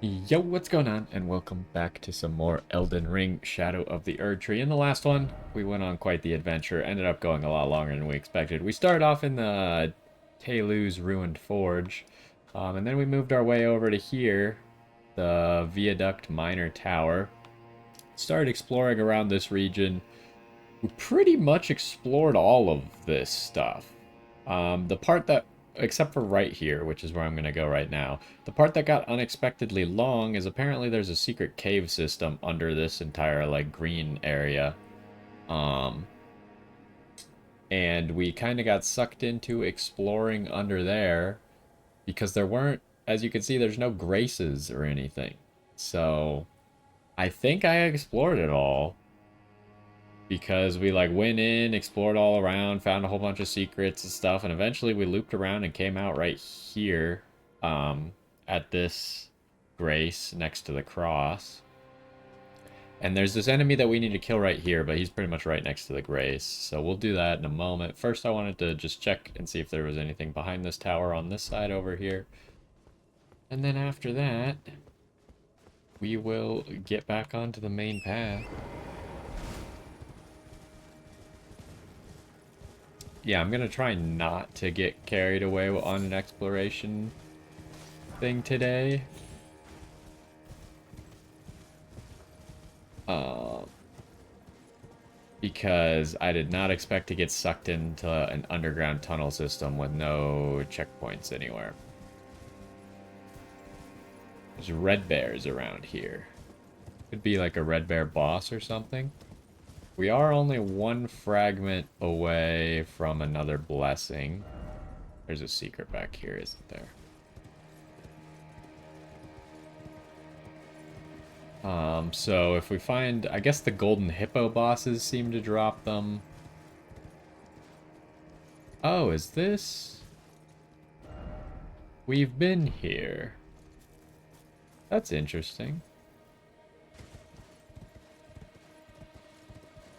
Yo, what's going on? And welcome back to some more Elden Ring Shadow of the Erdtree. In the last one, we went on quite the adventure. Ended up going a lot longer than we expected. We started off in the Telu's Ruined Forge, and then we moved our way over to here, the Viaduct Minor Tower. Started exploring around this region. We pretty much explored all of this stuff. The part that, except for right here, which is where I'm going to go right now, the part that got unexpectedly long is apparently there's a secret cave system under this entire, like, green area. Um, and we kind of got sucked into exploring under there because there weren't, as you can see, there's no graces or anything. So I think I explored it all because we like went in, explored all around, found a whole bunch of secrets and stuff, and eventually we looped around and came out right here, at this grace next to the cross. And there's this enemy that we need to kill right here, but he's pretty much right next to the grace. So we'll do that in a moment. First, I wanted to just check and see if there was anything behind this tower on this side over here. And then after that, we will get back onto the main path. Yeah, I'm gonna try not to get carried away on an exploration thing today. Um, because I did not expect to get sucked into an underground tunnel system with no checkpoints anywhere. There's red bears around here. Could be like a red bear boss or something. We are only one fragment away from another blessing. There's a secret back here, isn't there? So if we find, I guess the golden hippo bosses seem to drop them. Oh, is this? We've been here. That's interesting.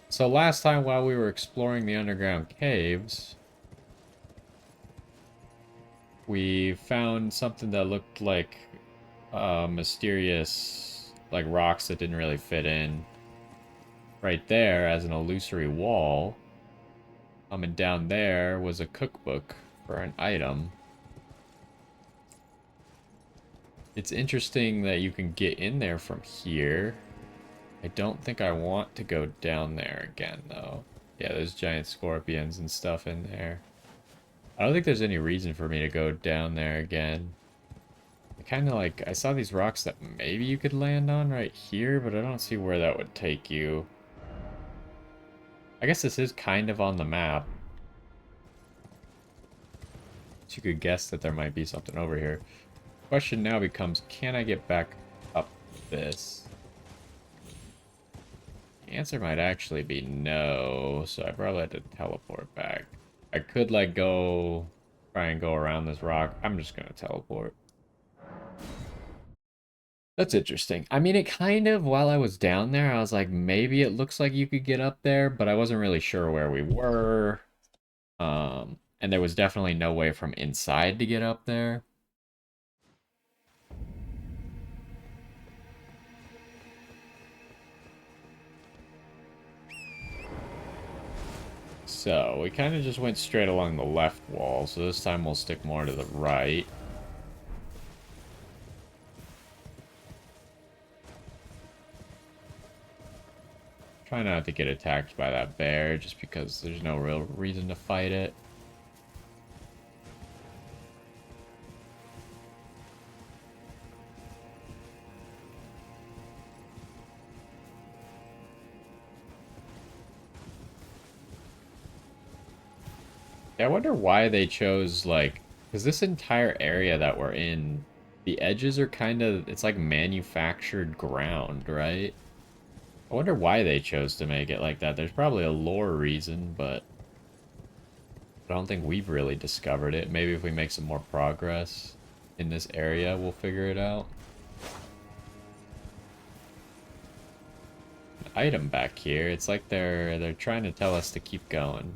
So last time while we were exploring the underground caves, we found something that looked like mysterious, like rocks that didn't really fit in right there as an illusory wall. And down there was a cookbook for an item. It's interesting that you can get in there from here. I don't think I want to go down there again, though. Yeah, there's giant scorpions and stuff in there. I don't think there's any reason for me to go down there again. I kind of like, I saw these rocks that maybe you could land on right here, but I don't see where that would take you. I guess this is kind of on the map. So you could guess that there might be something over here. Question now becomes, can I get back up this? The answer might actually be no, so I probably had to teleport back. I could like go, try and go around this rock. I'm just gonna teleport. That's interesting. I mean, it kind of, while I was down there, I was like, maybe it looks like you could get up there, but I wasn't really sure where we were. And there was definitely no way from inside to get up there. So we kind of just went straight along the left wall, so this time we'll stick more to the right. Try not to get attacked by that bear, just because there's no real reason to fight it. I wonder why they chose, like, because this entire area that we're in, the edges are kind of, it's like manufactured ground, right? I wonder why they chose to make it like that. There's probably a lore reason, but I don't think we've really discovered it. Maybe if we make some more progress in this area, we'll figure it out. An item back here. It's like they're trying to tell us to keep going.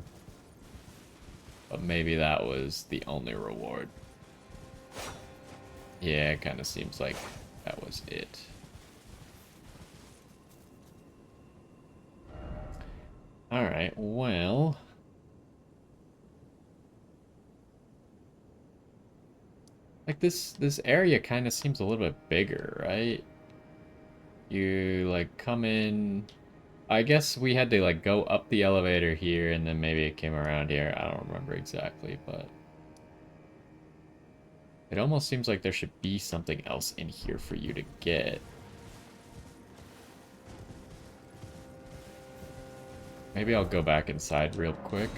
But maybe that was the only reward. Yeah, it kind of seems like that was it. Alright, well... like, this area kind of seems a little bit bigger, right? You, like, come in... I guess we had to, like, go up the elevator here, and then maybe it came around here. I don't remember exactly, but... it almost seems like there should be something else in here for you to get. Maybe I'll go back inside real quick.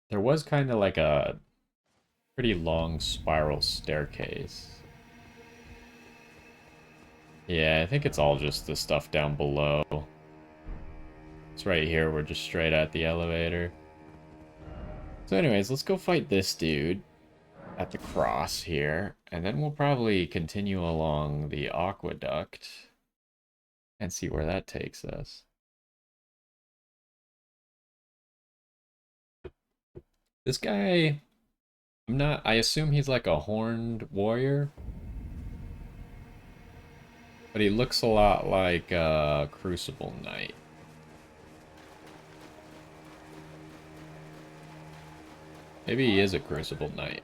There was kind of like a pretty long spiral staircase. Yeah, I think it's all just the stuff down below. It's right here, we're just straight at the elevator. So anyways, let's go fight this dude at the cross here, and then we'll probably continue along the aqueduct and see where that takes us. This guy, I assume he's like a horned warrior, but he looks a lot like a Crucible Knight. Maybe he is a Crucible Knight.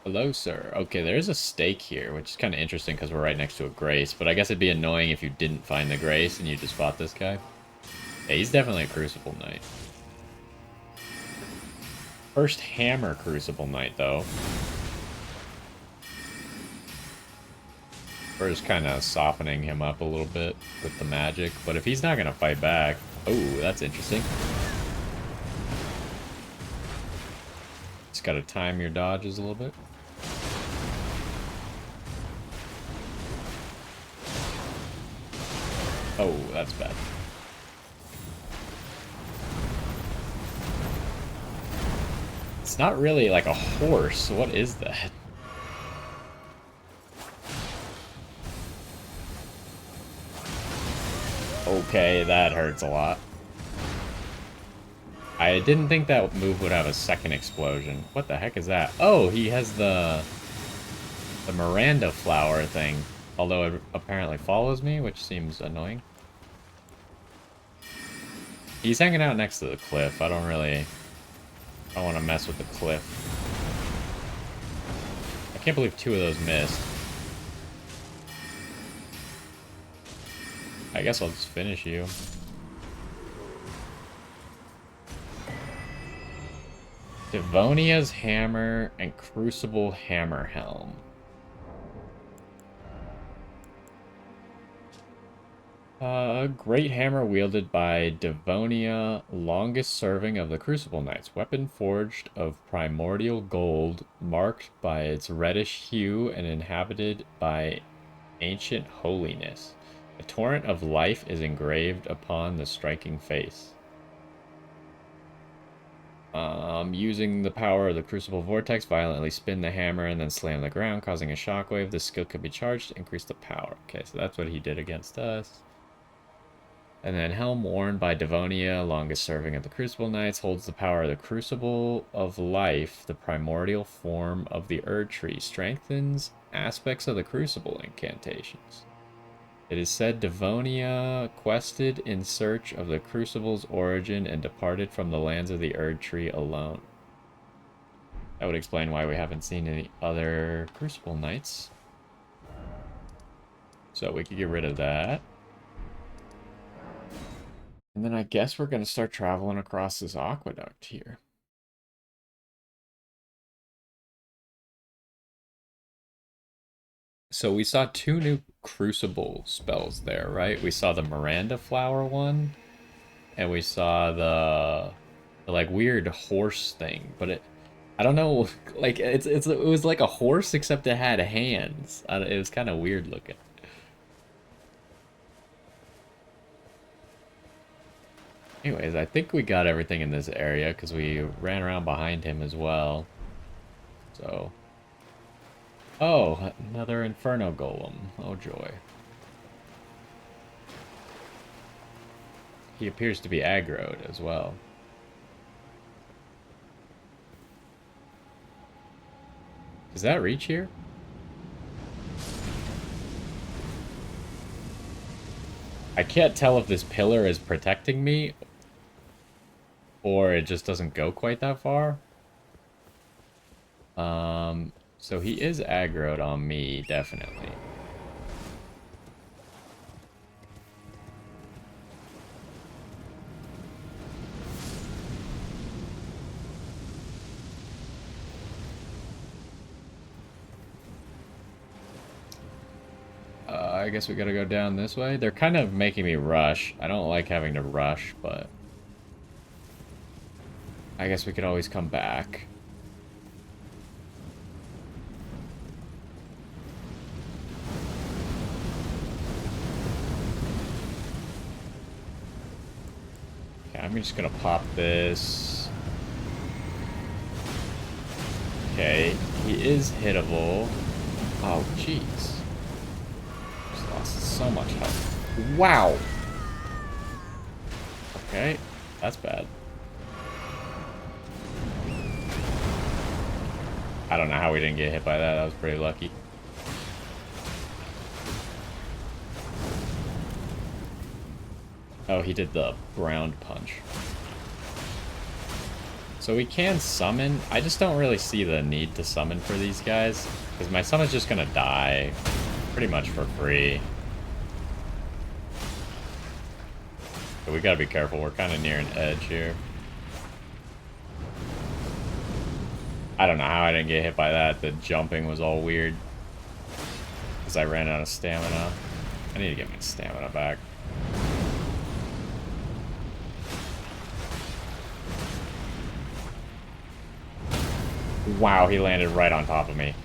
Hello, sir. Okay, there's a stake here, which is kind of interesting because we're right next to a Grace, but I guess it'd be annoying if you didn't find the Grace and you just fought this guy. Yeah, he's definitely a Crucible Knight. First Hammer Crucible Knight, though. We're just kind of softening him up a little bit with the magic. But if he's not going to fight back... oh, that's interesting. Just got to time your dodges a little bit. Oh, that's bad. It's not really like a horse. What is that? Okay, that hurts a lot. I didn't think that move would have a second explosion. What the heck is that? Oh, he has the Miranda flower thing. Although it apparently follows me, which seems annoying. He's hanging out next to the cliff. I don't want to mess with the cliff. I can't believe 2 of those missed. I guess I'll just finish you. Devonia's Hammer and Crucible Hammer Helm. Great hammer wielded by Devonia, longest serving of the Crucible Knights. Weapon forged of primordial gold, marked by its reddish hue and inhabited by ancient holiness. A torrent of life is engraved upon the striking face. Using the power of the Crucible Vortex, violently spin the hammer and then slam the ground, causing a shockwave. This skill could be charged to increase the power. Okay, so that's what he did against us. And then Helm worn by Devonia, longest serving of the Crucible Knights, holds the power of the Crucible of Life, the primordial form of the Erdtree, strengthens aspects of the Crucible incantations. It is said Devonia quested in search of the Crucible's origin and departed from the lands of the Erdtree alone. That would explain why we haven't seen any other Crucible Knights. So we could get rid of that. And then I guess we're going to start traveling across this aqueduct here. So we saw 2 new Crucible spells there, right? We saw the Miranda Flower one, and we saw the like weird horse thing, but I don't know, like it was like a horse except it had hands. It was kind of weird looking. Anyways, I think we got everything in this area because we ran around behind him as well. So Oh, another Inferno Golem. Oh joy. He appears to be aggroed as well. Does that reach here? I can't tell if this pillar is protecting me or it just doesn't go quite that far. So he is aggroed on me, definitely. I guess we gotta go down this way. They're kind of making me rush. I don't like having to rush, but I guess we could always come back. Okay, I'm just gonna pop this. Okay, he is hittable. Oh, jeez. Just lost so much health. Wow! Okay, that's bad. I don't know how we didn't get hit by that. That was pretty lucky. Oh, he did the ground punch. So we can summon. I just don't really see the need to summon for these guys, because my summon's just gonna die pretty much for free. But we gotta be careful. We're kind of near an edge here. I don't know how I didn't get hit by that. The jumping was all weird. Because I ran out of stamina. I need to get my stamina back. Wow, he landed right on top of me.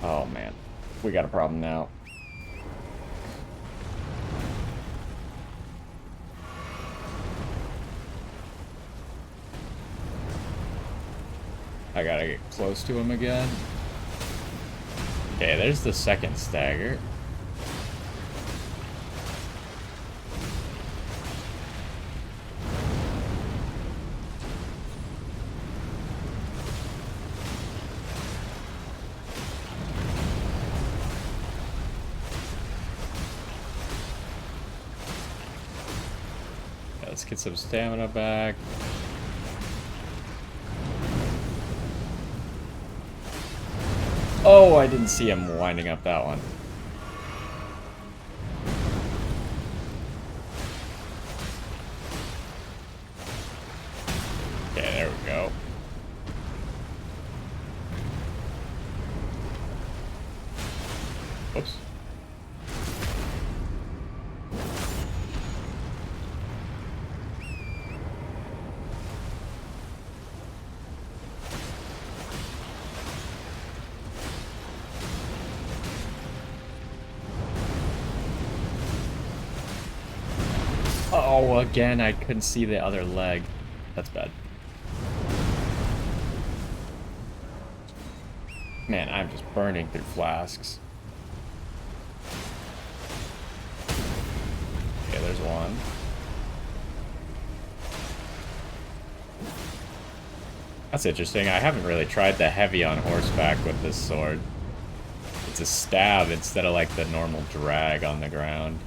Oh, man. We got a problem now. I gotta get close to him again. Okay, there's the second stagger. Yeah, let's get some stamina back. Oh, I didn't see him winding up that one. Okay, there we go. Oops. Oh, again, I couldn't see the other leg. That's bad. Man, I'm just burning through flasks. Okay, there's one. That's interesting. I haven't really tried the heavy on horseback with this sword. It's a stab instead of like the normal drag on the ground.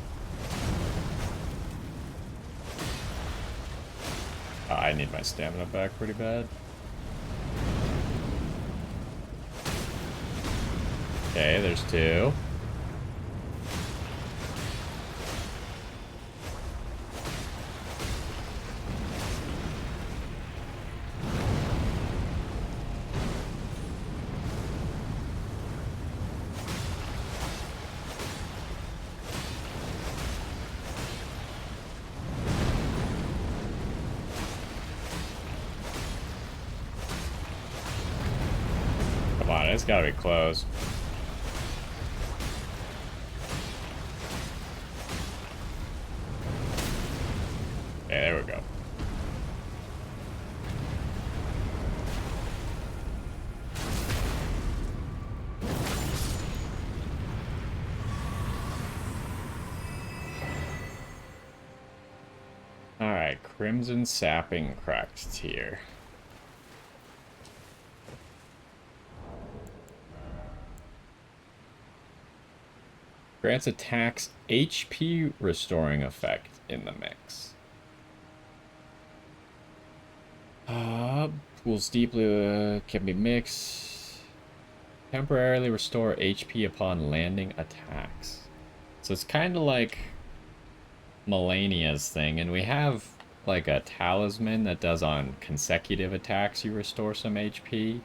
I need my stamina back pretty bad. Okay, there's two. Come on, it's gotta be close. Okay, there we go. Crimson Sapping Cracked Tier. Grants attacks HP restoring effect in the mix. Pools deeply can be mixed. Temporarily restore HP upon landing attacks. So it's kind of like Melania's thing, and we have like a talisman that does on consecutive attacks you restore some HP.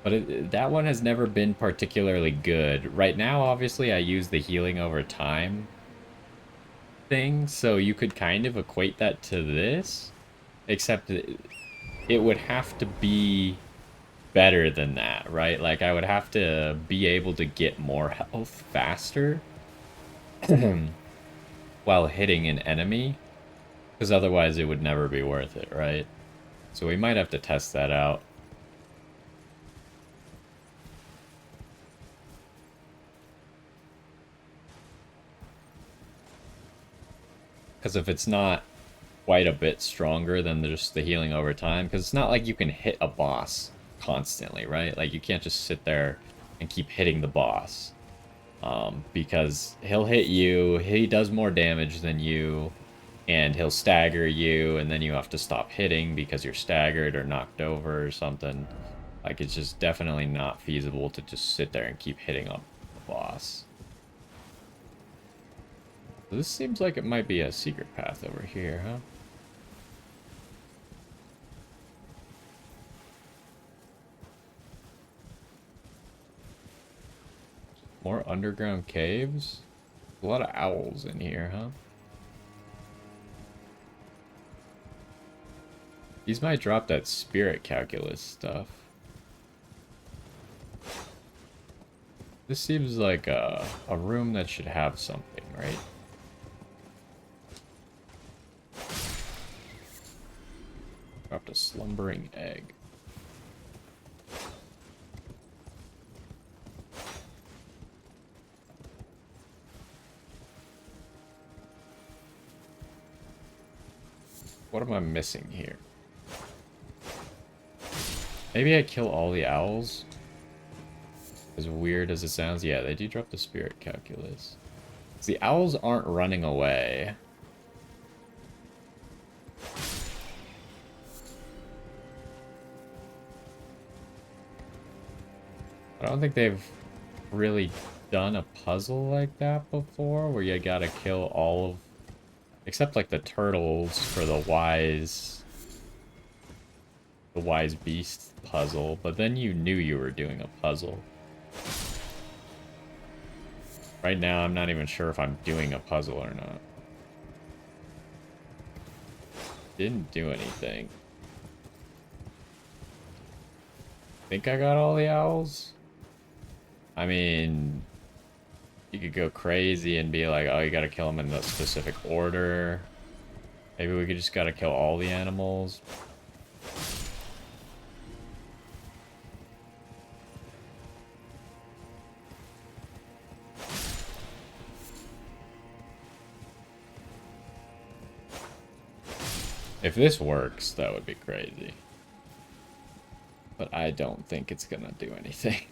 But that one has never been particularly good. Right now, obviously, I use the healing over time thing, so you could kind of equate that to this, except it would have to be better than that, right? Like, I would have to be able to get more health faster while hitting an enemy, because otherwise it would never be worth it, right? So we might have to test that out. Because if it's not quite a bit stronger than just the healing over time, because it's not like you can hit a boss constantly, right? Like, you can't just sit there and keep hitting the boss. Because he'll hit you, he does more damage than you, and he'll stagger you, and then you have to stop hitting because you're staggered or knocked over or something. Like, it's just definitely not feasible to just sit there and keep hitting up the boss. This seems like it might be a secret path over here, huh? More underground caves? A lot of owls in here, huh? These might drop that spirit calculus stuff. This seems like a room that should have something, right? Dropped a slumbering egg. What am I missing here? Maybe I kill all the owls? As weird as it sounds, yeah, they do drop the spirit calculus. The owls aren't running away. I don't think they've really done a puzzle like that before, where you gotta kill all of... Except like the turtles for the wise beast puzzle, but then you knew you were doing a puzzle. Right now, I'm not even sure if I'm doing a puzzle or not. Didn't do anything. Think I got all the owls? I mean, you could go crazy and be like, oh, you gotta kill them in the specific order. Maybe we could just gotta kill all the animals. If this works, that would be crazy. But I don't think it's gonna do anything.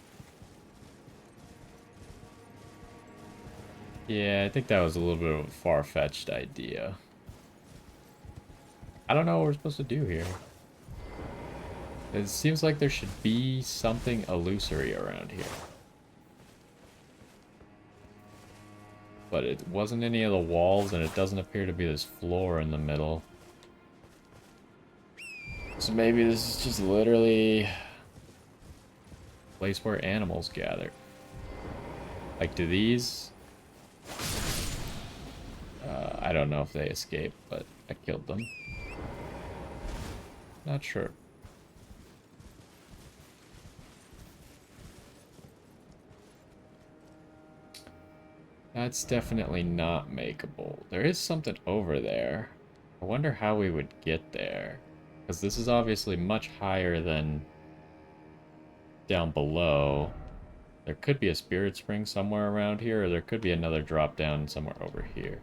Yeah, I think that was a little bit of a far-fetched idea. I don't know what we're supposed to do here. It seems like there should be something illusory around here. But it wasn't any of the walls, and it doesn't appear to be this floor in the middle. So maybe this is just literally a place where animals gather. Like, do these... I don't know if they escaped, but I killed them. Not sure. That's definitely not makeable. There is something over there. I wonder how we would get there. Because this is obviously much higher than down below. There could be a spirit spring somewhere around here, or there could be another drop down somewhere over here.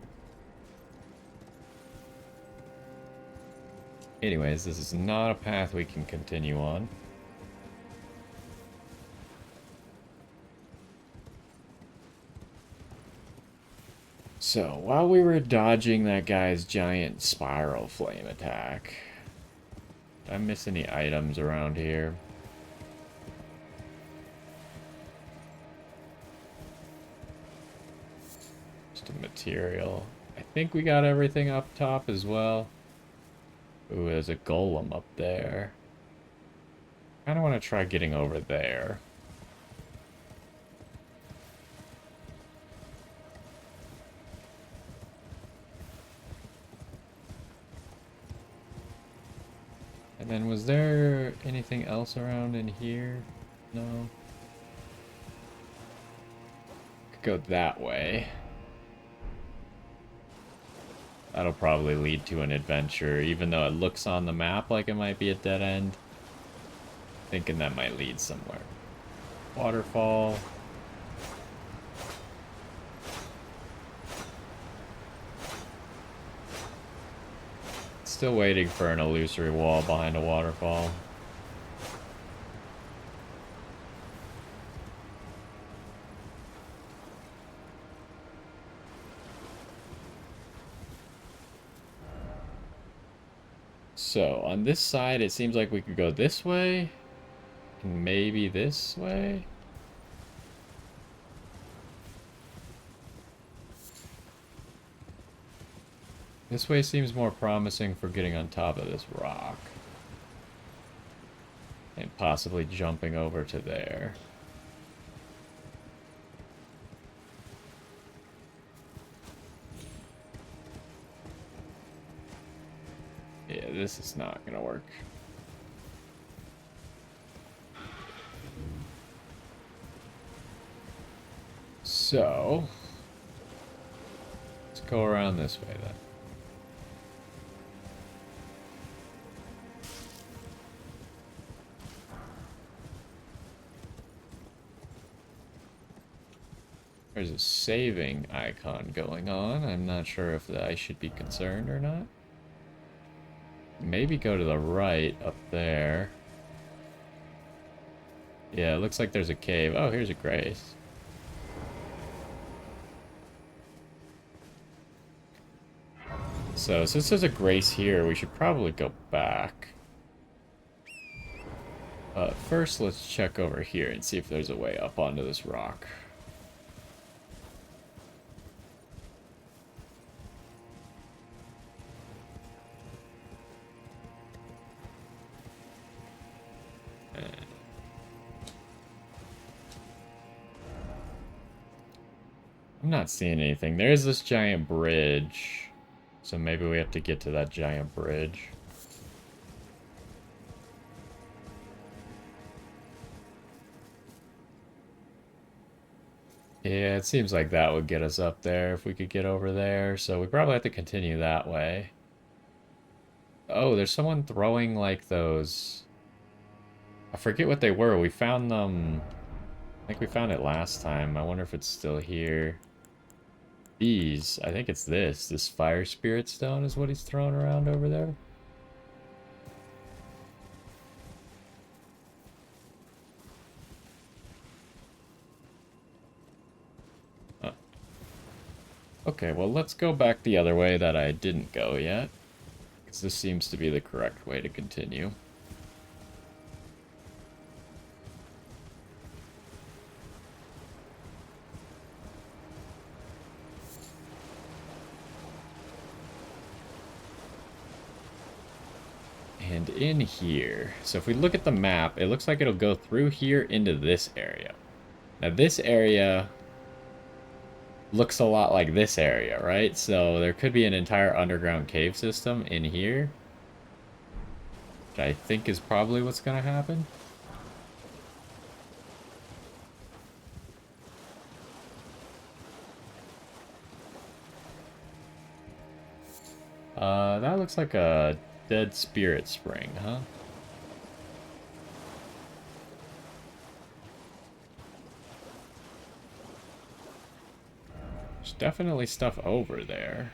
Anyways, this is not a path we can continue on. So, while we were dodging that guy's giant spiral flame attack, did I miss any items around here? Just a material. I think we got everything up top as well. Ooh, there's a golem up there. I kind of want to try getting over there. And then was there anything else around in here? No. Could go that way. That'll probably lead to an adventure, even though it looks on the map like it might be a dead end. Thinking that might lead somewhere. Waterfall. Still waiting for an illusory wall behind a waterfall. So, on this side, it seems like we could go this way. And maybe this way. This way seems more promising for getting on top of this rock. And possibly jumping over to there. Yeah, this is not gonna work. So, let's go around this way then. There's a saving icon going on. I'm not sure if I should be concerned or not. Maybe go to the right up there. Yeah, it looks like there's a cave. Oh, here's a grace. So, since there's a grace here, we should probably go back. First, let's check over here and see if there's a way up onto this rock. I'm not seeing anything. There's this giant bridge. So maybe we have to get to that giant bridge. Yeah, it seems like that would get us up there if we could get over there. So we probably have to continue that way. Oh, there's someone throwing like those... I forget what they were. We found them... I think we found it last time. I wonder if it's still here. These, I think it's this. This fire spirit stone is what he's throwing around over there. Oh. Okay, well, let's go back the other way that I didn't go yet. Because this seems to be the correct way to continue. And in here, so if we look at the map, it looks like it'll go through here into this area. Now this area looks a lot like this area, right? So there could be an entire underground cave system in here, which I think is probably what's going to happen. That looks like a dead spirit spring, huh? There's definitely stuff over there.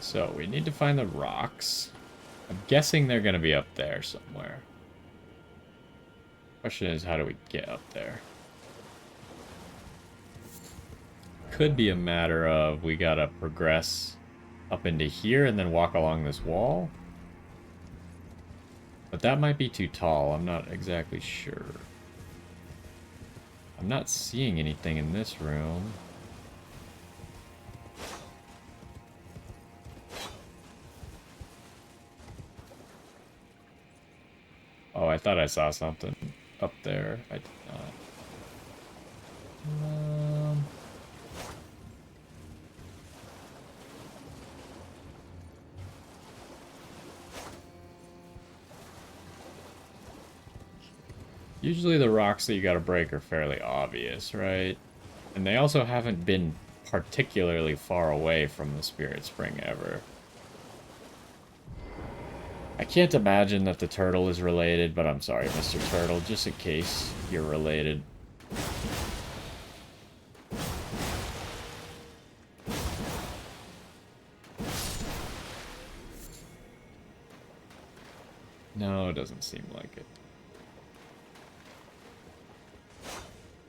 So, we need to find the rocks. I'm guessing they're going to be up there somewhere. Question is, how do we get up there? Could be a matter of we gotta progress up into here and then walk along this wall. But that might be too tall. I'm not exactly sure. I'm not seeing anything in this room. Oh, I thought I saw something up there. I did not. Usually the rocks that you gotta break are fairly obvious, right? And they also haven't been particularly far away from the Spirit Spring ever. I can't imagine that the turtle is related, but I'm sorry, Mr. Turtle, just in case you're related. No, it doesn't seem like it.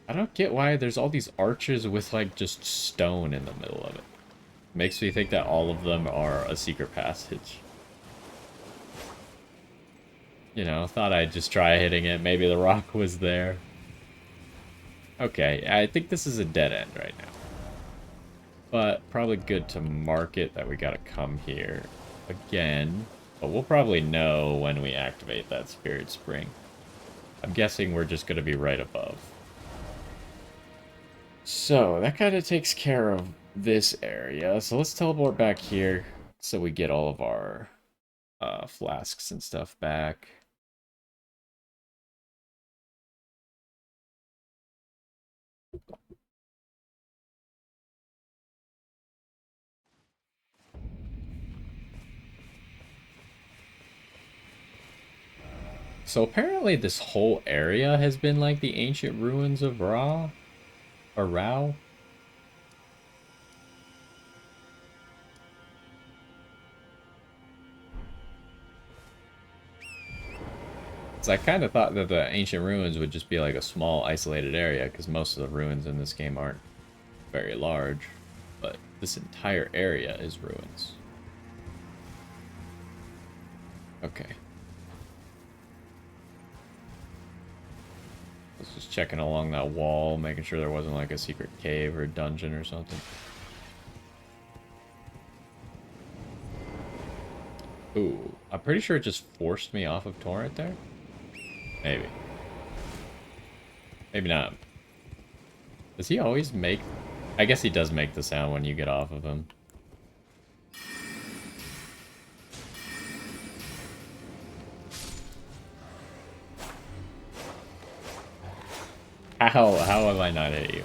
I don't get why there's all these arches with, like, just stone in the middle of it. Makes me think that all of them are a secret passage. You know, thought I'd just try hitting it. Maybe the rock was there. Okay, I think this is a dead end right now. But probably good to mark it that we gotta come here again. But we'll probably know when we activate that Spirit Spring. I'm guessing we're just gonna be right above. So, that kind of takes care of this area. So let's teleport back here so we get all of our flasks and stuff back. So apparently this whole area has been like the ancient ruins of Rauh. Or Rauh. So I kind of thought that the ancient ruins would just be like a small isolated area, because most of the ruins in this game aren't very large. But this entire area is ruins. Okay. I was just checking along that wall, making sure there wasn't like a secret cave or dungeon or something. Ooh, I'm pretty sure it just forced me off of Torrent there. Maybe. Maybe not. Does he always make... I guess he does make the sound when you get off of him. How have I not hit you?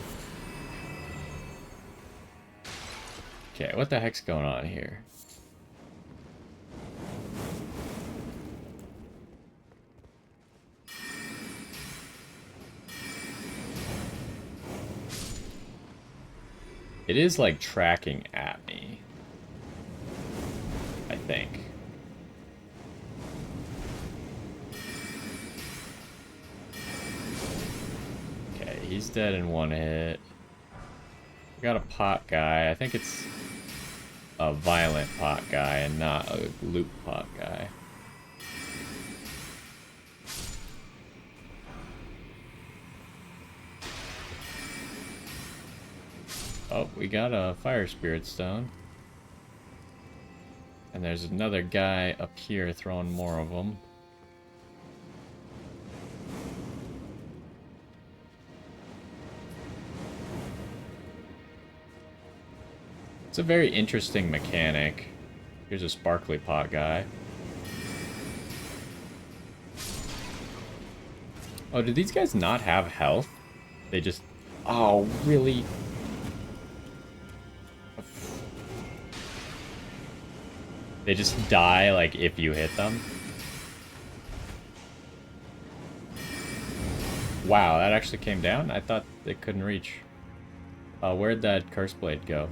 Okay, what the heck's going on here? It is like tracking at me. I think. Okay, he's dead in one hit. We got a pot guy. I think it's a violent pot guy and not a loot pot guy. Oh, we got a fire spirit stone. And there's another guy up here throwing more of them. It's a very interesting mechanic. Here's a sparkly pot guy. Oh, do these guys not have health? They just... Oh, really? They just die, like, if you hit them? Wow, that actually came down? I thought it couldn't reach. Where'd that curse blade go?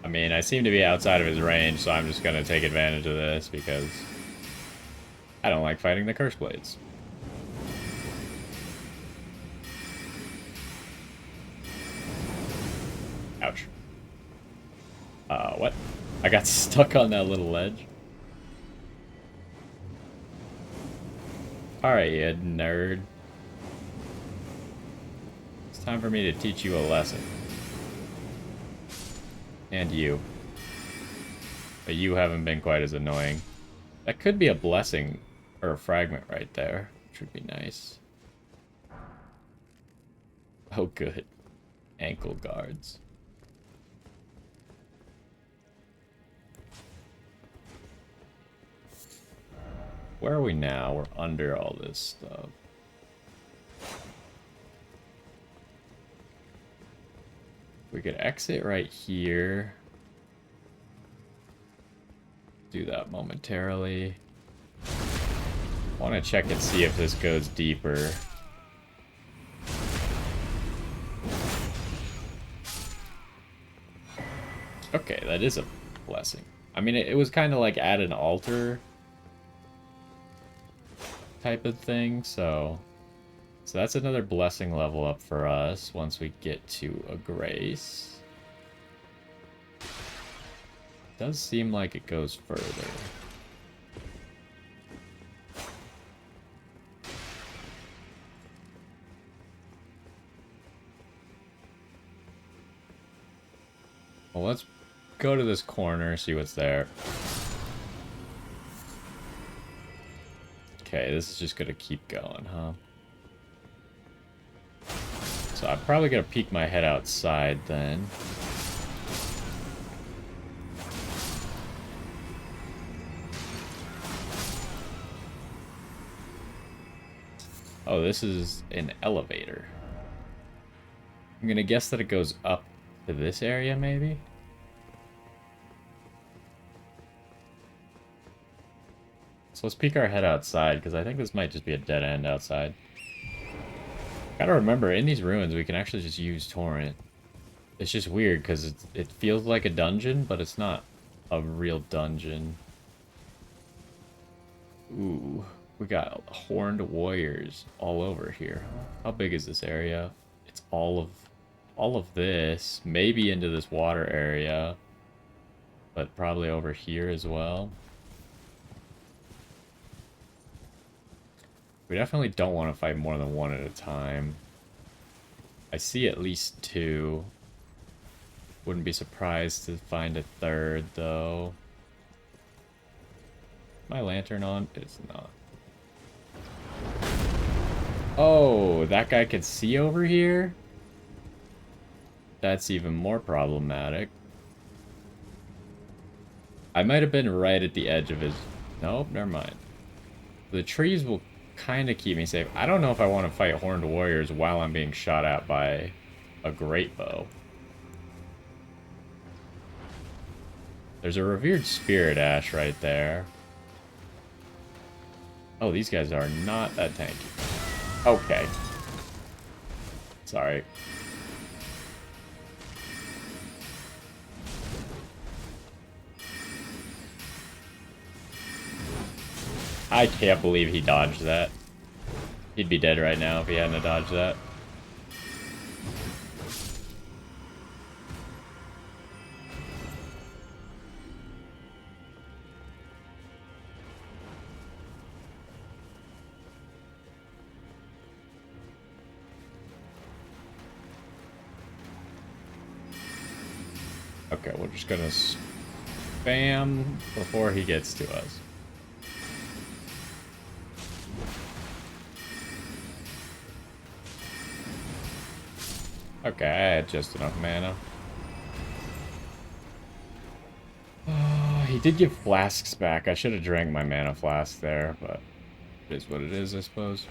I mean, I seem to be outside of his range, so I'm just gonna take advantage of this because I don't like fighting the Curse Blades. Ouch. What? I got stuck on that little ledge. Alright, you nerd. It's time for me to teach you a lesson. And you. But you haven't been quite as annoying. That could be a blessing, or a fragment right there, which would be nice. Oh, good. Ankle guards. Where are we now? We're under all this stuff. We could exit right here. Do that momentarily. Want to check and see if this goes deeper. Okay, that is a blessing. I mean, it was kind of like at an altar type of thing, so that's another blessing level up for us once we get to a grace. Does seem like it goes further. Well, let's go to this corner, see what's there. Okay, this is just gonna keep going, huh? So I'm probably gonna peek my head outside then. Oh, this is an elevator. I'm gonna guess that it goes up to this area, maybe? So let's peek our head outside, because I think this might just be a dead end outside. Gotta remember, in these ruins, we can actually just use Torrent. It's just weird, because it feels like a dungeon, but it's not a real dungeon. Ooh, we got horned warriors all over here. How big is this area? It's all of this, maybe into this water area, but probably over here as well. We definitely don't want to fight more than one at a time. I see at least two. Wouldn't be surprised to find a third, though. My lantern on? It's not. Oh, that guy can see over here? That's even more problematic. I might have been right at the edge of his... Nope, never mind. The trees will kind of keep me safe. I don't know if I want to fight horned warriors while I'm being shot at by a great bow. There's a revered spirit ash right there. Oh, these guys are not that tanky. Okay. Sorry. I can't believe he dodged that. He'd be dead right now if he hadn't dodged that. Okay, we're just gonna spam before he gets to us. Okay, I had just enough mana. He did give flasks back. I should have drank my mana flask there, but it is what it is, I suppose.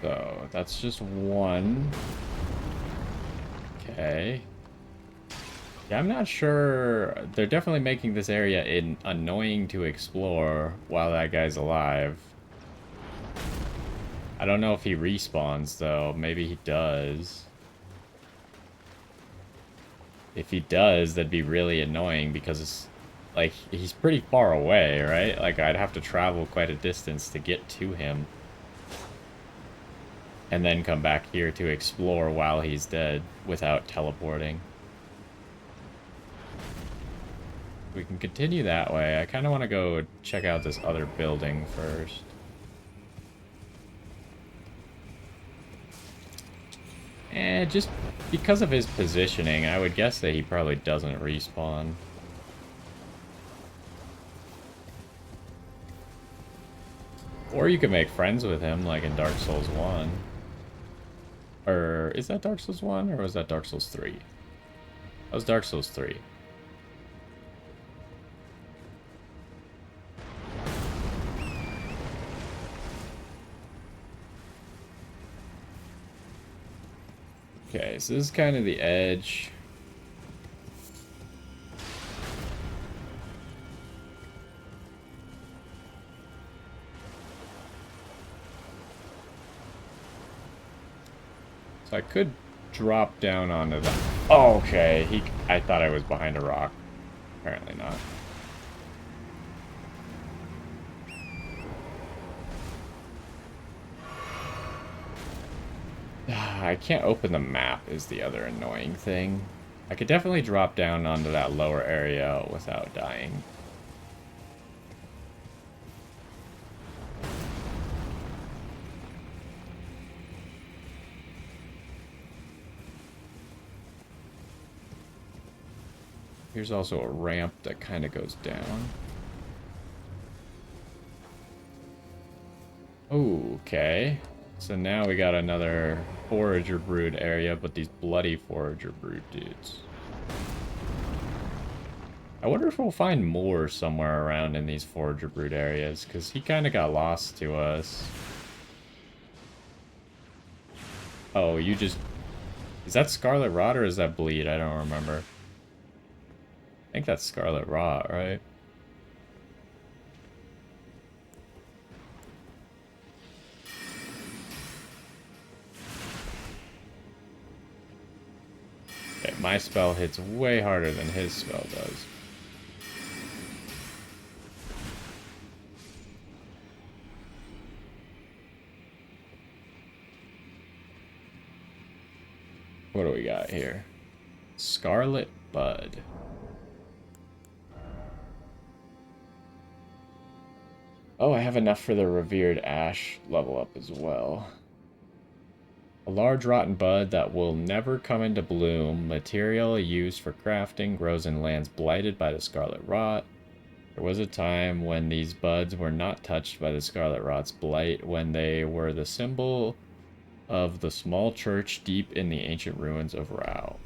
So, that's just one. Okay. Yeah, I'm not sure. They're definitely making this area annoying to explore while that guy's alive. I don't know if he respawns, though. Maybe he does. If he does, that'd be really annoying because it's, like, he's pretty far away, right? Like, I'd have to travel quite a distance to get to him. And then come back here to explore while he's dead without teleporting. We can continue that way. I kind of want to go check out this other building first. And just because of his positioning, I would guess that he probably doesn't respawn. Or you could make friends with him, like in Dark Souls 1. Or, is that Dark Souls 1, or was that Dark Souls 3? That was Dark Souls 3. Okay, so this is kind of the edge. So I could drop down onto the... Oh, okay, I thought I was behind a rock. Apparently not. I can't open the map is the other annoying thing. I could definitely drop down onto that lower area without dying. Here's also a ramp that kind of goes down. Okay. So now we got another Forager Brood area, but these bloody Forager Brood dudes. I wonder if we'll find more somewhere around in these Forager Brood areas, because he kind of got lost to us. Oh, you just... Is that Scarlet Rot or is that Bleed? I don't remember. I think that's Scarlet Rot, right? Okay, my spell hits way harder than his spell does. What do we got here? Scarlet Bud. Oh, I have enough for the Revered Ash level up as well. A large rotten bud that will never come into bloom. Material used for crafting grows in lands blighted by the Scarlet Rot. There was a time when these buds were not touched by the Scarlet Rot's blight, when they were the symbol of the small church deep in the ancient ruins of Rauh.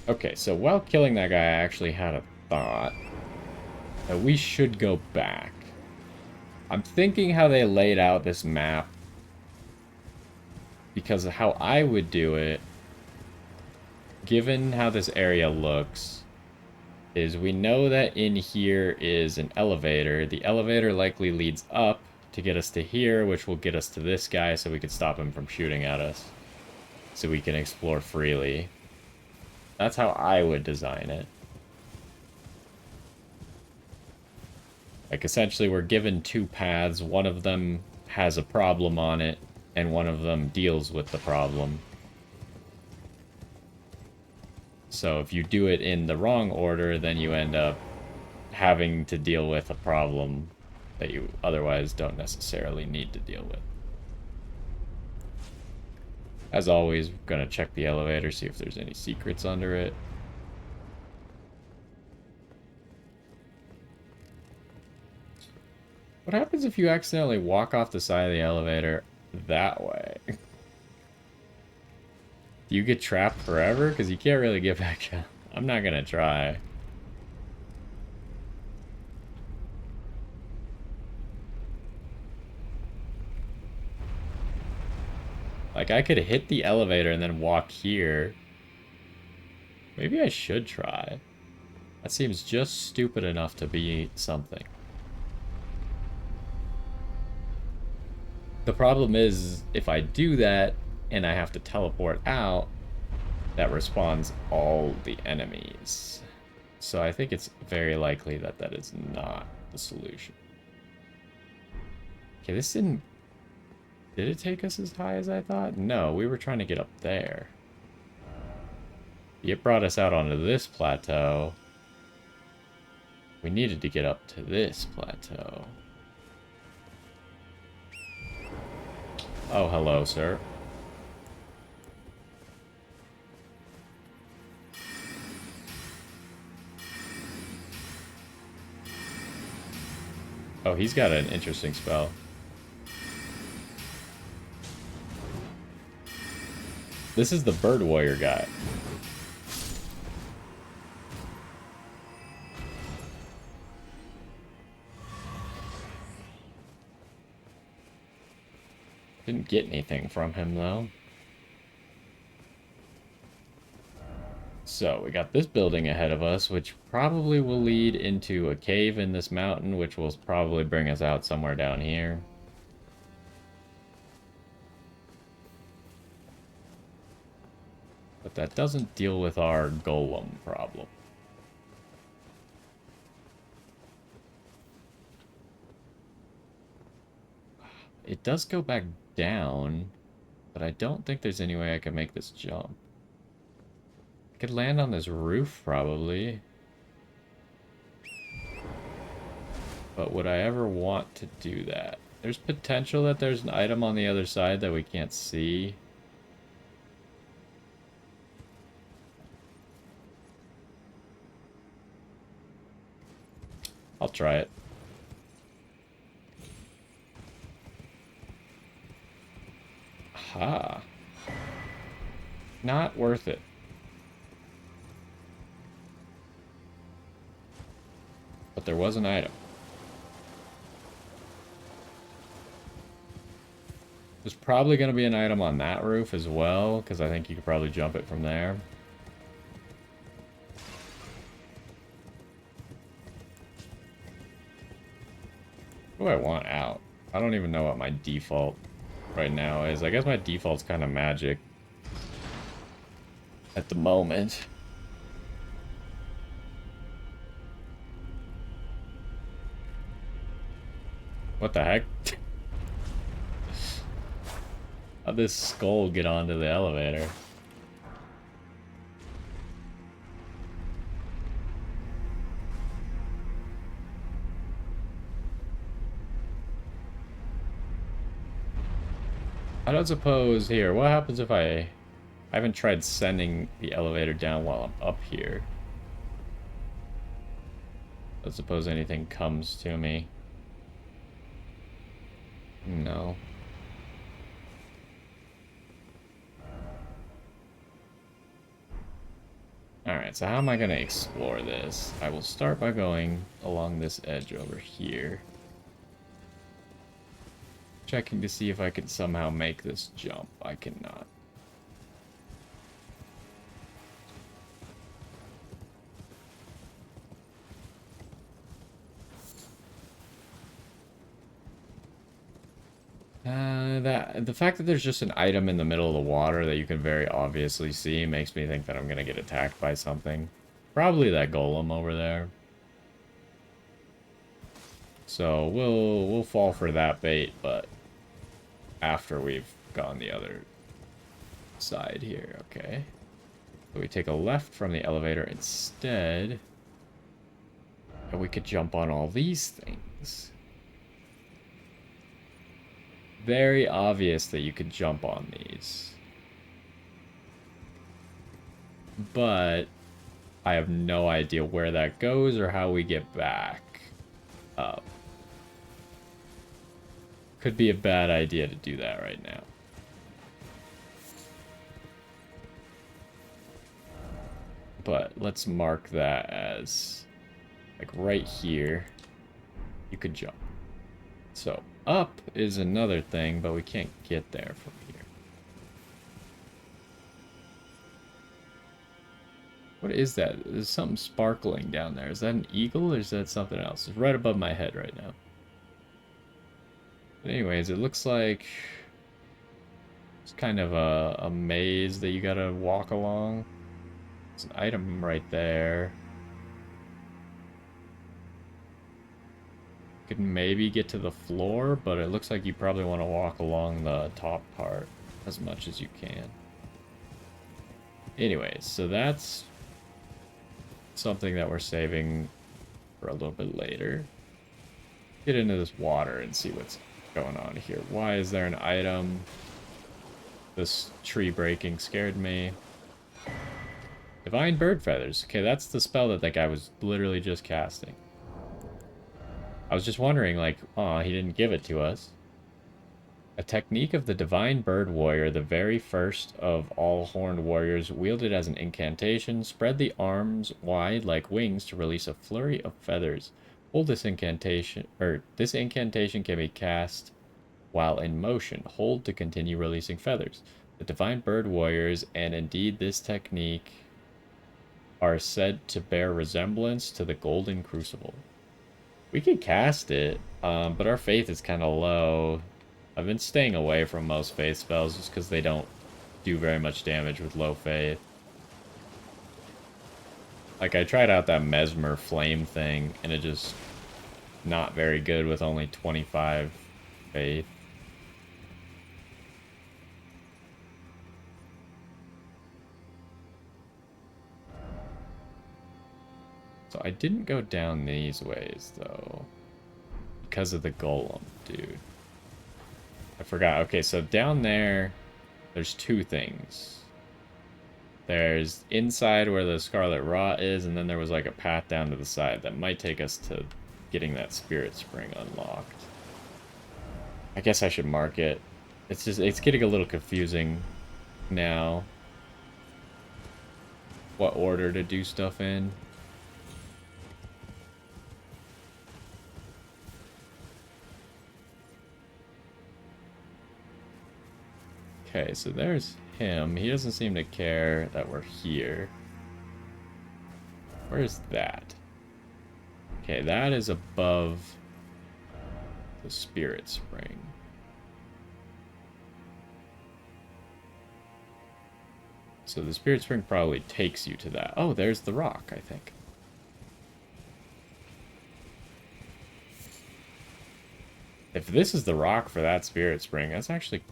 Okay, so while killing that guy, I actually had a thought that we should go back. I'm thinking how they laid out this map because of how I would do it, given how this area looks, is we know that in here is an elevator. The elevator likely leads up to get us to here, which will get us to this guy so we can stop him from shooting at us. So we can explore freely. That's how I would design it. Like, essentially, we're given two paths. One of them has a problem on it, and one of them deals with the problem. So if you do it in the wrong order, then you end up having to deal with a problem that you otherwise don't necessarily need to deal with. As always, we're gonna check the elevator, see if there's any secrets under it. What happens if you accidentally walk off the side of the elevator that way? Do you get trapped forever? Because you can't really get back out. I'm not gonna try. Like, I could hit the elevator and then walk here. Maybe I should try. That seems just stupid enough to be something. The problem is, if I do that and I have to teleport out, that respawns all the enemies. So I think it's very likely that that is not the solution. Okay, this didn't... Did it take us as high as I thought? No, we were trying to get up there. It brought us out onto this plateau. We needed to get up to this plateau. Oh, hello, sir. Oh, he's got an interesting spell. This is the bird warrior guy. Didn't get anything from him, though. So, we got this building ahead of us, which probably will lead into a cave in this mountain, which will probably bring us out somewhere down here. But that doesn't deal with our golem problem. It does go back down, but I don't think there's any way I can make this jump. I could land on this roof, probably. But would I ever want to do that? There's potential that there's an item on the other side that we can't see. I'll try it. Aha. Not worth it. But there was an item. There's probably going to be an item on that roof as well, because I think you could probably jump it from there. What do I want out? I don't even know what my default right now is. I guess my default's kind of magic at the moment. What the heck? How'd this skull get onto the elevator? I don't suppose... Here, what happens if I haven't tried sending the elevator down while I'm up here? I don't suppose anything comes to me. No. Alright, so how am I going to explore this? I will start by going along this edge over here. Checking to see if I can somehow make this jump. I cannot. The fact that there's just an item in the middle of the water that you can very obviously see makes me think that I'm gonna get attacked by something. Probably that golem over there. So we'll fall for that bait, but after we've gone the other side here, okay. So we take a left from the elevator instead. And we could jump on all these things. Very obvious that you could jump on these. But I have no idea where that goes or how we get back up. Could be a bad idea to do that right now. But let's mark that as, like, right here. You could jump. So up is another thing, but we can't get there from here. What is that? There's something sparkling down there. Is that an eagle or is that something else? It's right above my head right now. But anyways, it looks like it's kind of a maze that you gotta walk along. There's an item right there. Could maybe get to the floor, but it looks like you probably want to walk along the top part as much as you can. Anyways, so that's something that we're saving for a little bit later. Get into this water and see what's going on here. Why is there an item? This tree breaking scared me. Divine bird feathers. Okay, that's the spell that that guy was literally just casting. I was just wondering, like, aw, he didn't give it to us. A technique of the Divine Bird Warrior, the very first of all horned warriors, wielded as an incantation. Spread the arms wide like wings to release a flurry of feathers. Hold this incantation, this incantation can be cast while in motion. Hold to continue releasing feathers. The Divine Bird Warriors, and indeed this technique, are said to bear resemblance to the Golden Crucible. We could cast it, but our faith is kind of low. I've been staying away from most faith spells just because they don't do very much damage with low faith. Like, I tried out that Mesmer Flame thing, and it just not very good with only 25 faith. So I didn't go down these ways, though, because of the golem, dude. I forgot. Okay, so down there, there's two things. There's inside where the Scarlet Rot is, and then there was like a path down to the side that might take us to getting that Spirit Spring unlocked. I guess I should mark it. It's getting a little confusing now. What order to do stuff in. Okay, so there's him. He doesn't seem to care that we're here. Where's that? Okay, that is above the Spirit Spring. So the Spirit Spring probably takes you to that. Oh, there's the rock, I think. If this is the rock for that Spirit Spring, that's actually...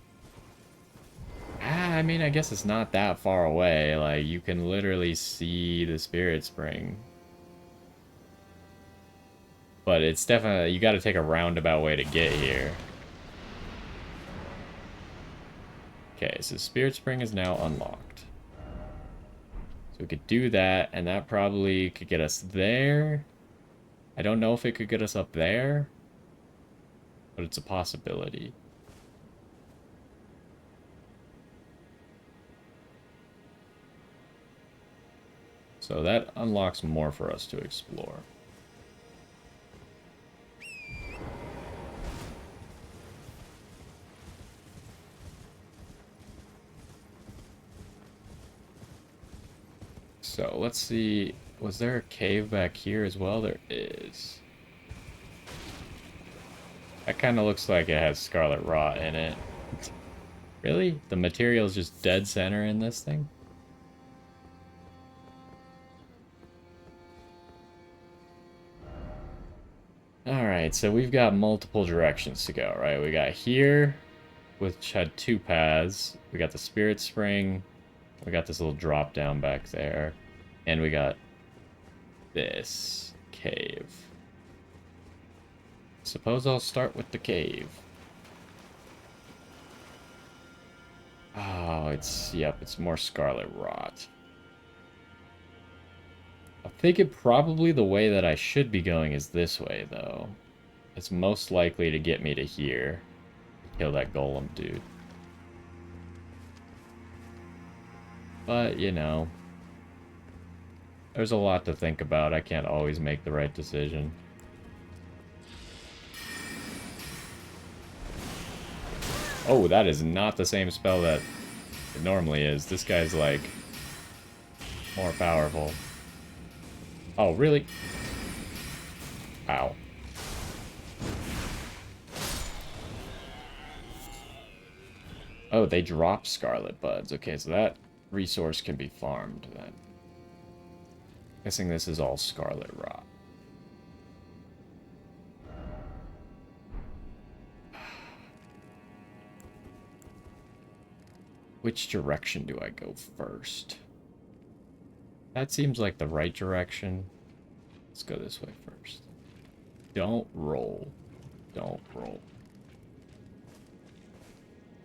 I mean, I guess it's not that far away. Like, you can literally see the Spirit Spring. But it's definitely... You gotta take a roundabout way to get here. Okay, so Spirit Spring is now unlocked. So we could do that, and that probably could get us there. I don't know if it could get us up there. But it's a possibility. So that unlocks more for us to explore. So let's see, was there a cave back here as well? There is. That kind of looks like it has Scarlet Rot in it. Really? The material is just dead center in this thing? Alright, so we've got multiple directions to go, right? We got here, which had two paths. We got the Spirit Spring. We got this little drop down back there. And we got this cave. Suppose I'll start with the cave. Oh, it's more Scarlet Rot. I think it probably the way that I should be going is this way, though. It's most likely to get me to here. Kill that golem dude. But, you know, there's a lot to think about. I can't always make the right decision. Oh, that is not the same spell that it normally is. This guy's like more powerful. Oh, really? Ow. Oh, they drop Scarlet Buds. Okay, so that resource can be farmed then. Guessing this is all Scarlet Rot. Which direction do I go first? That seems like the right direction. Let's go this way first. Don't roll. Don't roll.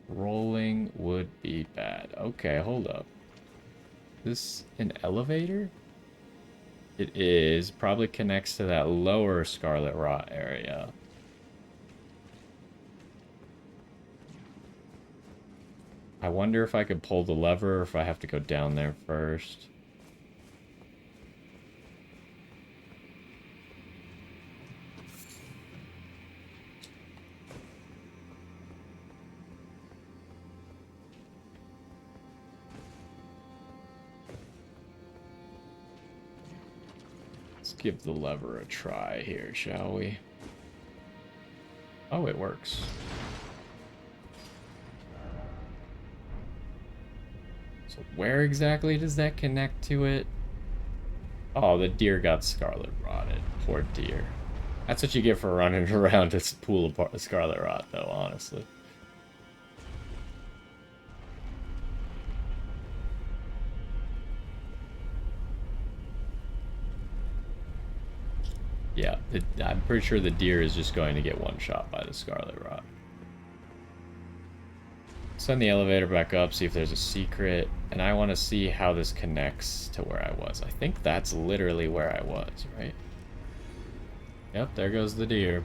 Rolling would be bad. Okay, hold up. Is this an elevator? It is. Probably connects to that lower Scarlet Rot area. I wonder if I could pull the lever or if I have to go down there first. Let's give the lever a try here, shall we? Oh, it works. So where exactly does that connect to it? Oh, the deer got Scarlet Rotted. Poor deer. That's what you get for running around this pool of Scarlet Rot, though, honestly. Yeah, I'm pretty sure the deer is just going to get one shot by the Scarlet Rot. Send the elevator back up, see if there's a secret, and I want to see how this connects to where I was. I think that's literally where I was, right? Yep, there goes the deer.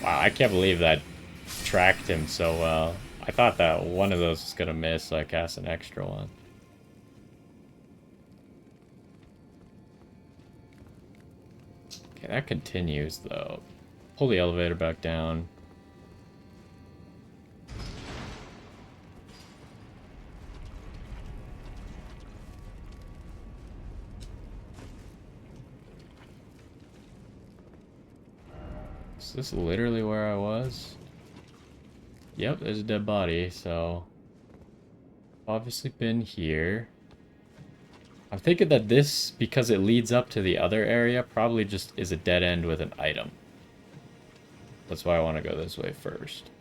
Wow, I can't believe that tracked him so well. I thought that one of those was gonna miss, so I cast an extra one. Okay, that continues, though. Pull the elevator back down. Is this literally where I was? Yep, there's a dead body, so... obviously been here. I'm thinking that this, because it leads up to the other area, probably just is a dead end with an item. That's why I want to go this way first.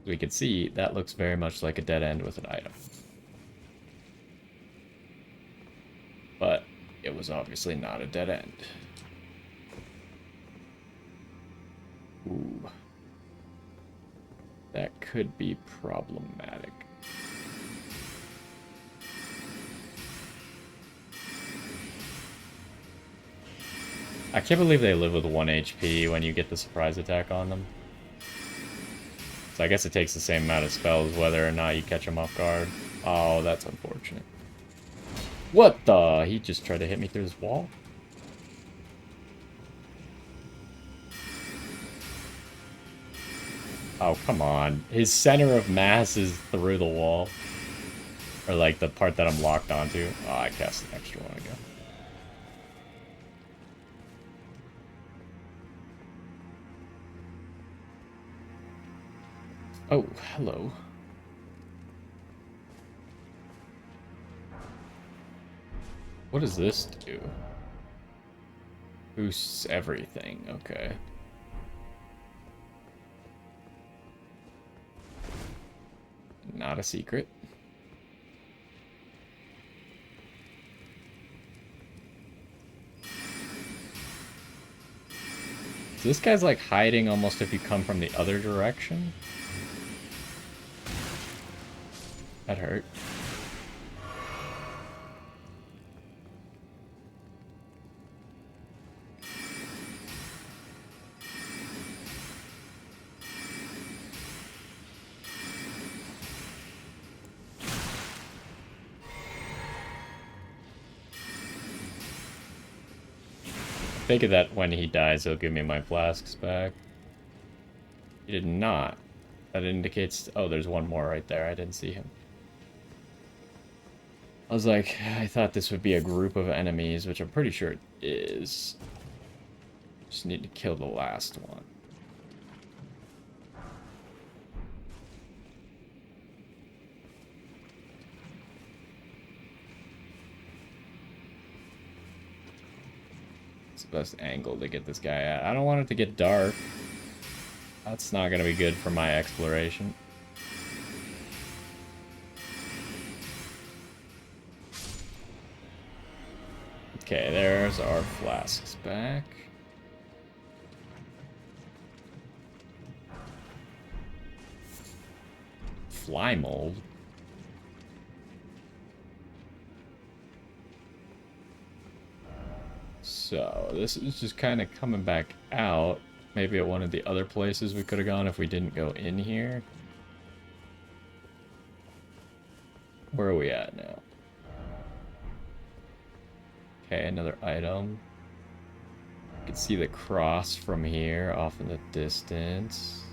We can see that looks very much like a dead end with an item. But it was obviously not a dead end. Ooh. That could be problematic. I can't believe they live with 1 HP when you get the surprise attack on them. So I guess it takes the same amount of spells whether or not you catch them off guard. Oh, that's unfortunate. What the? He just tried to hit me through this wall? Oh, come on. His center of mass is through the wall. Or, like, the part that I'm locked onto. Oh, I cast an extra one again. Oh, hello. What does this do? Boosts everything. Okay. Not a secret. So this guy's like hiding almost if you come from the other direction. That hurt. figure that when he dies, he'll give me my flasks back. He did not. That indicates... Oh, there's one more right there. I didn't see him. I was like, I thought this would be a group of enemies, which I'm pretty sure it is. Just need to kill the last one. It's the best angle to get this guy at. I don't want it to get dark. That's not going to be good for my exploration. Okay, there's our flasks back. Fly mold. So, this is just kind of coming back out. Maybe at one of the other places we could have gone if we didn't go in here. Where are we at now? Okay, another item. You can see the cross from here off in the distance.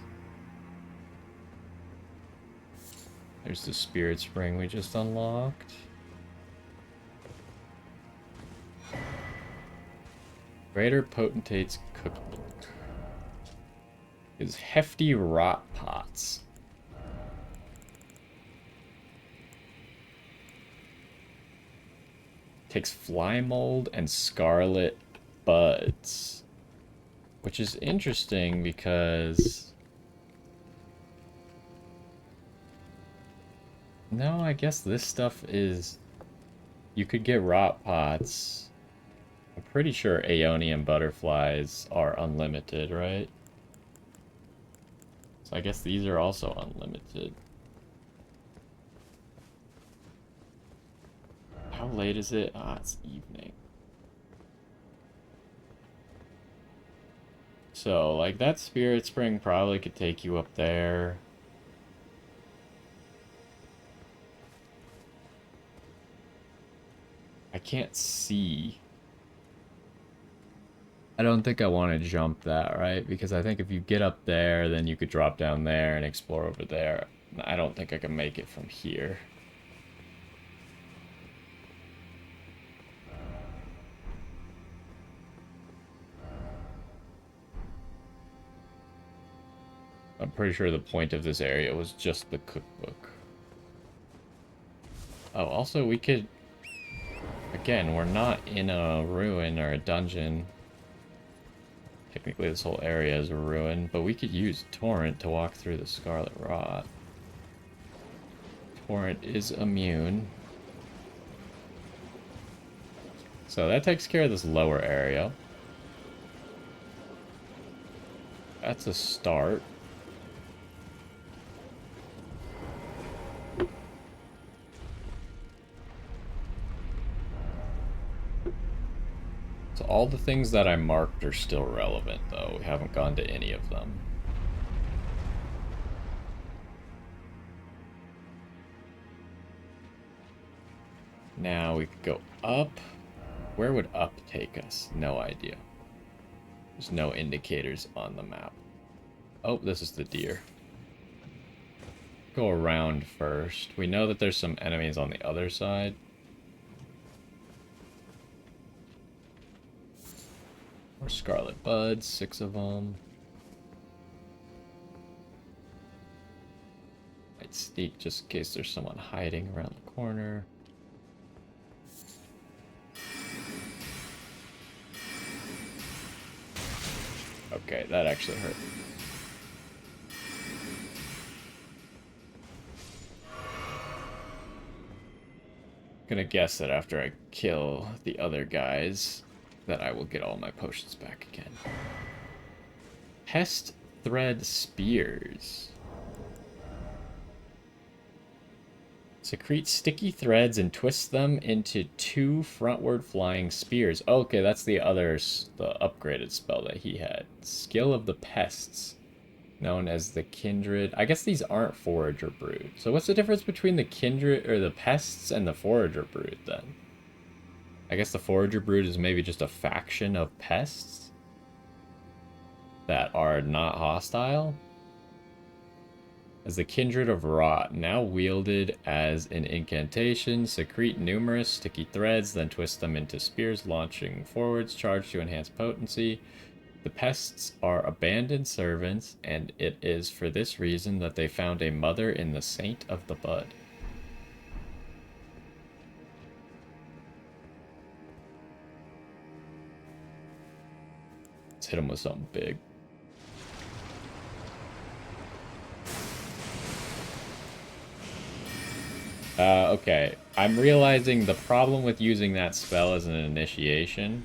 There's the spirit spring we just unlocked. Greater Potentate's Cookbook. Is hefty rot pots. Takes fly mold and scarlet buds. Which is interesting because... No, I guess this stuff is... You could get rot pots. I'm pretty sure Aeonian butterflies are unlimited, right? So I guess these are also unlimited. How late is it? Ah, it's evening. So, like, that spirit spring probably could take you up there. I can't see. I don't think I want to jump that, right? Because I think if you get up there, then you could drop down there and explore over there. I don't think I can make it from here. I'm pretty sure the point of this area was just the cookbook. Oh, also we could... Again, we're not in a ruin or a dungeon. Technically this whole area is a ruin, but we could use Torrent to walk through the Scarlet Rot. Torrent is immune. So that takes care of this lower area. That's a start. So all the things that I marked are still relevant, though. We haven't gone to any of them. Now we could go up. Where would up take us? No idea. There's no indicators on the map. Oh, this is the deer. Go around first. We know that there's some enemies on the other side. More scarlet buds, 6 of them. I'd sneak just in case there's someone hiding around the corner. Okay, that actually hurt. Gonna guess that after I kill the other guys, that I will get all my potions back again. Pest thread spears. Secrete sticky threads and twist them into 2 frontward flying spears. Oh, okay, that's the upgraded spell that he had. Skill of the pests, known as the kindred. I guess these aren't forager brood. So what's the difference between the kindred or the pests and the forager brood then? I guess the Forager Brood is maybe just a faction of pests that are not hostile. As the Kindred of Rauh, now wielded as an incantation, secrete numerous sticky threads, then twist them into spears, launching forwards, charge to enhance potency. The pests are abandoned servants, and it is for this reason that they found a mother in the Saint of the Bud. Let's hit him with something big. Okay. I'm realizing the problem with using that spell as an initiation.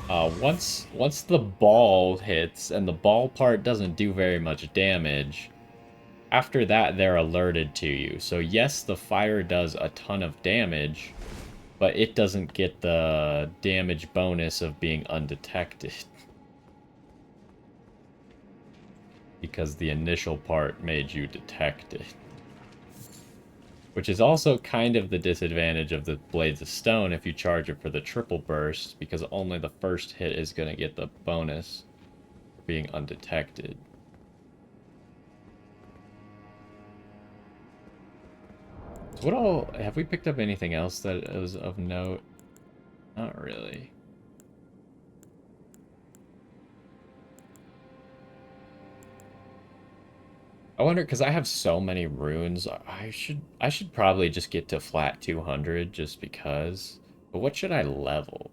Once the ball hits, and the ball part doesn't do very much damage, after that they're alerted to you. So yes, the fire does a ton of damage, but it doesn't get the damage bonus of being undetected. Because the initial part made you detect it. Which is also kind of the disadvantage of the Blades of Stone if you charge it for the triple burst, because only the first hit is going to get the bonus for being undetected. So what all... Have we picked up anything else that is of note? Not really. I wonder, because I have so many runes, I should probably just get to flat 200 just because. But what should I level?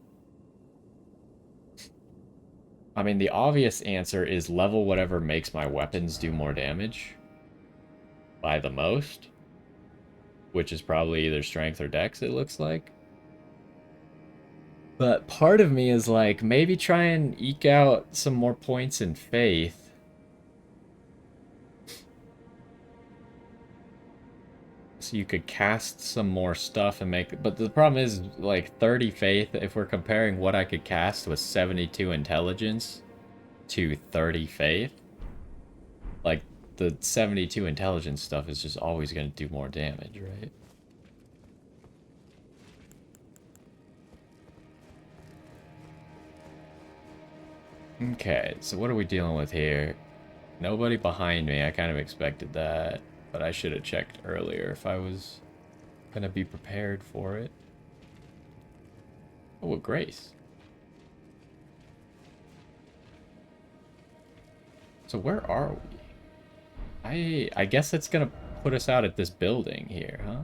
I mean, the obvious answer is level whatever makes my weapons do more damage by the most, which is probably either strength or dex, it looks like. But part of me is like, maybe try and eke out some more points in faith. So you could cast some more stuff and make... But the problem is, like, 30 faith, if we're comparing what I could cast with 72 intelligence to 30 faith, like, the 72 intelligence stuff is just always going to do more damage, right? Okay, so what are we dealing with here? Nobody behind me. I kind of expected that, but I should have checked earlier if I was going to be prepared for it. Oh, a grace. So where are we? I guess it's going to put us out at this building here, huh?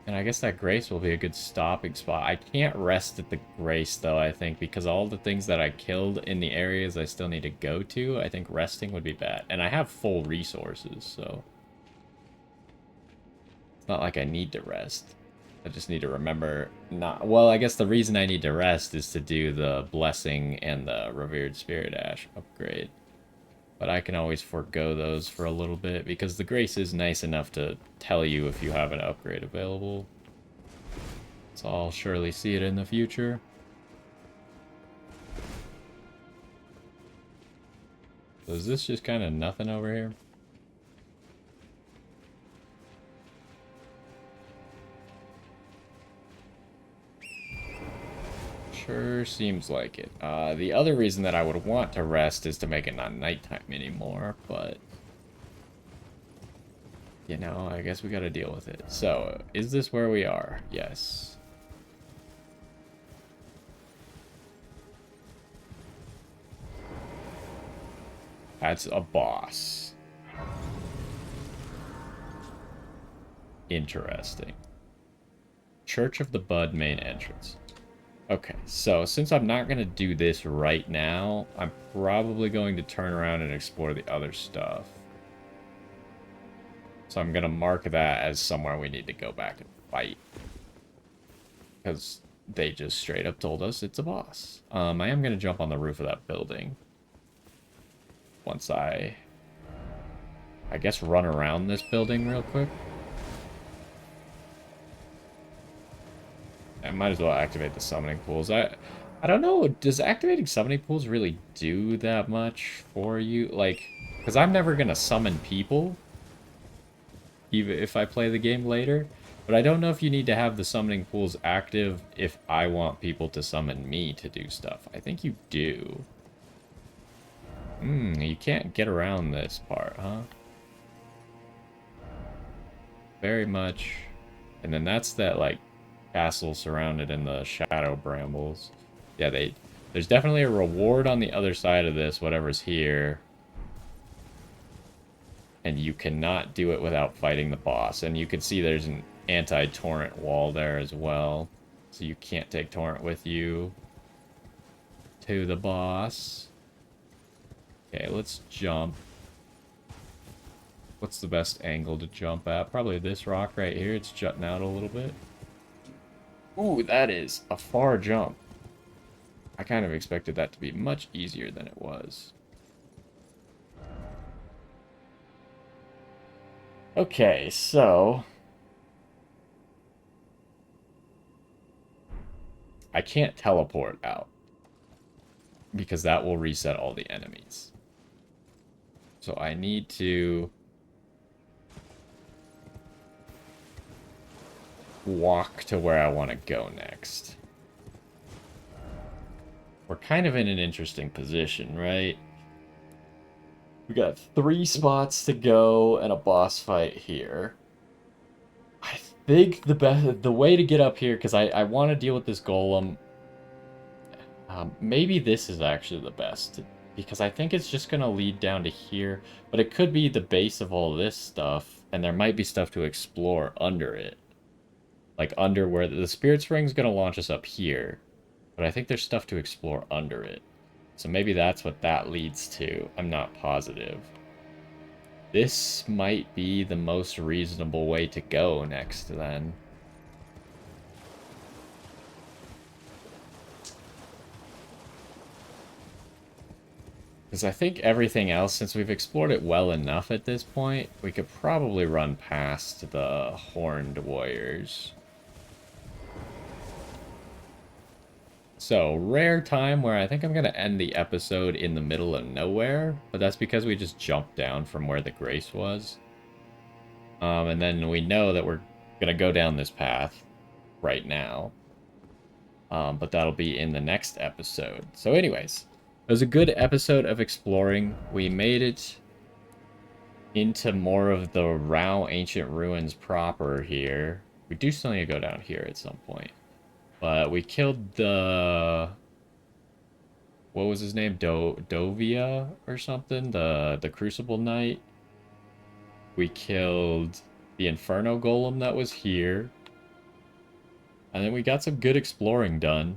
And I guess that Grace will be a good stopping spot. I can't rest at the Grace, though, I think, because all the things that I killed in the areas I still need to go to, I think resting would be bad. And I have full resources, so... It's not like I need to rest. I just need to remember not... Well, I guess the reason I need to rest is to do the Blessing and the Revered Spirit Ash upgrade. But I can always forego those for a little bit, because the Grace is nice enough to tell you if you have an upgrade available. So I'll surely see it in the future. So is this just kind of nothing over here? Sure seems like it. The other reason that I would want to rest is to make it not nighttime anymore, but... You know, I guess we gotta deal with it. So, is this where we are? Yes. That's a boss. Interesting. Church of the Bud main entrance. Okay, so since I'm not going to do this right now, I'm probably going to turn around and explore the other stuff. So I'm going to mark that as somewhere we need to go back and fight. Because they just straight up told us it's a boss. I am going to jump on the roof of that building. Once I guess run around this building real quick. I might as well activate the summoning pools. I don't know, does activating summoning pools really do that much for you? Like, because I'm never going to summon people, even if I play the game later. But I don't know if you need to have the summoning pools active if I want people to summon me to do stuff. I think you do. You can't get around this part, huh? Very much. And then that's that, like, castle surrounded in the shadow brambles. Yeah, there's definitely a reward on the other side of this, whatever's here. And you cannot do it without fighting the boss. And you can see there's an anti-torrent wall there as well. So you can't take torrent with you to the boss. Okay, let's jump. What's the best angle to jump at? Probably this rock right here. It's jutting out a little bit. Ooh, that is a far jump. I kind of expected that to be much easier than it was. Okay, so I can't teleport out because that will reset all the enemies. So I need to walk to where I want to go next. We're kind of in an interesting position, right? We got 3 spots to go and a boss fight here. I think the way to get up here, because I want to deal with this golem. Maybe this is actually the best, because I think it's just going to lead down to here, but it could be the base of all this stuff, and there might be stuff to explore under it. Like under where the Spirit Spring's going to launch us up here, but I think there's stuff to explore under it. So maybe that's what that leads to. I'm not positive. This might be the most reasonable way to go next, then. Because I think everything else, since we've explored it well enough at this point, we could probably run past the Horned Warriors. So, rare time where I think I'm going to end the episode in the middle of nowhere, but that's because we just jumped down from where the Grace was. And then we know that we're going to go down this path right now. But that'll be in the next episode. So anyways, it was a good episode of exploring. We made it into more of the Rauh ancient ruins proper here. We do still need to go down here at some point. But we killed the... What was his name? Dovia or something? The Crucible Knight. We killed the Inferno Golem that was here. And then we got some good exploring done.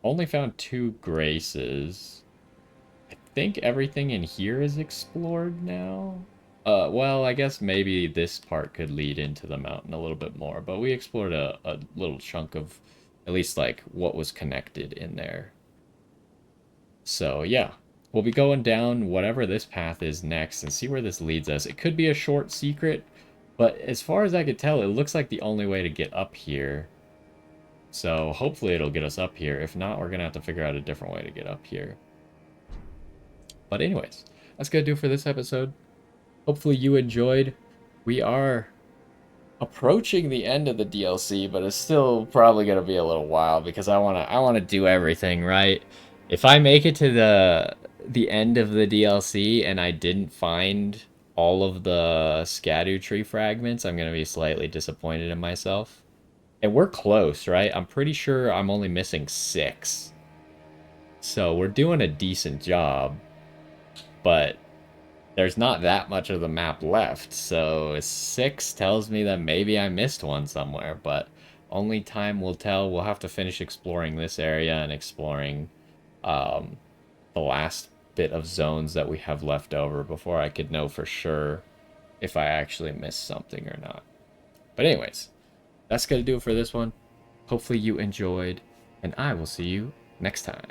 Only found 2 Graces. I think everything in here is explored now. Well, I guess maybe this part could lead into the mountain a little bit more. But we explored a little chunk of at least like what was connected in there. So yeah, we'll be going down whatever this path is next and see where this leads us. It could be a short secret, but as far as I could tell, it looks like the only way to get up here. So hopefully it'll get us up here. If not, we're going to have to figure out a different way to get up here. But anyways, that's going to do it for this episode. Hopefully you enjoyed. We are approaching the end of the DLC, but it's still probably going to be a little while because I want to do everything, right? If I make it to the end of the DLC and I didn't find all of the Erdtree fragments, I'm going to be slightly disappointed in myself. And we're close, right? I'm pretty sure I'm only missing 6. So we're doing a decent job. But there's not that much of the map left. So 6 tells me that maybe I missed one somewhere. But only time will tell. We'll have to finish exploring this area and exploring the last bit of zones that we have left over before I could know for sure if I actually missed something or not. But anyways, that's going to do it for this one. Hopefully you enjoyed, and I will see you next time.